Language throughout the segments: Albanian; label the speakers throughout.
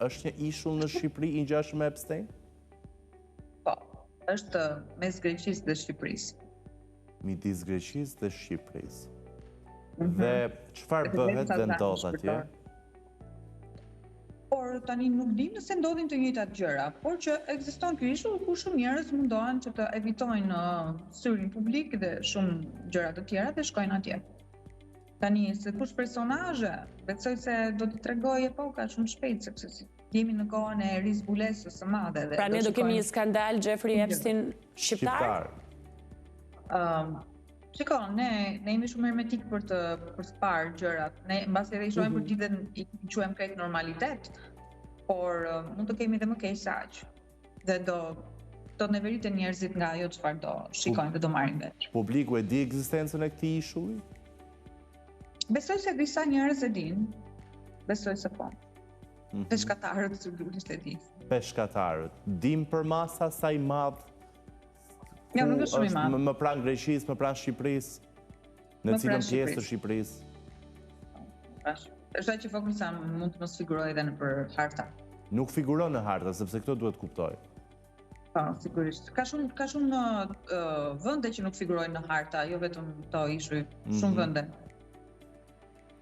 Speaker 1: është një ishull në Shqipëri i ngjashëm me Epstein?
Speaker 2: Po, është mes Greqisë dhe Shqipërisë.
Speaker 1: Midis Greqisë dhe Shqipërisë. Dhe çfarë bëhet dhe ndodh atje?
Speaker 2: Por tani nuk di nëse ndodhin të njëjtat gjëra, por që ekziston ky ishull ku shumë njerëz mundohen që të evitojnë syrin publik dhe shumë gjëra të tjera dhe shkojnë atje. Tani se kush personazhe, besoj se do t'i tregoj epoka shumë shpejt sepse jemi në kohën e rizbulesës së madhe.
Speaker 3: Pra ne do kemi një skandal Jeffrey Epstein shqiptar?
Speaker 2: Shikon, ne jemi shumë hermetik për të parë gjërat. Ne mbasi edhe i shohim për ditën i quajmë krejt normalitet, por mund të kemi edhe më keq se aq. Dhe do neveriten njerëzit nga ajo çfarë do shikojnë dhe do marrin vesh.
Speaker 1: Publiku e di ekzistencën e këtij ishulli?
Speaker 2: Besoj se disa njerëz e dinë. Besoj se po. Peshkatarët sigurisht e dinë.
Speaker 1: Peshkatarët. Dim për masa sa i madh?
Speaker 2: Ja, nuk është shumë i madh.
Speaker 1: Më pranë Greqisë, më pranë Shqipërisë, në cilën pjesë të Shqipërisë?
Speaker 2: Është që fokusa mund të mos figurojë edhe nëpër harta.
Speaker 1: Nuk figuron në harta, sepse këto duhet kuptoj.
Speaker 2: Po, sigurisht. Ka shumë vende që nuk figurojnë në harta, jo vetëm këto ishuj, shumë vende.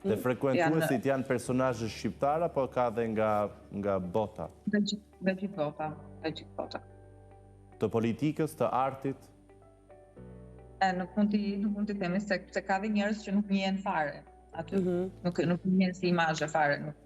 Speaker 1: Dhe frekuentuesit janë personazhe shqiptar apo ka dhe nga bota?
Speaker 2: Nga gjithë bota.
Speaker 1: Të politikës, të artit?
Speaker 2: Nuk mund t'i themi se ka dhe njerëz që nuk njihen fare aty. Nuk njihen si imazhe fare, nuk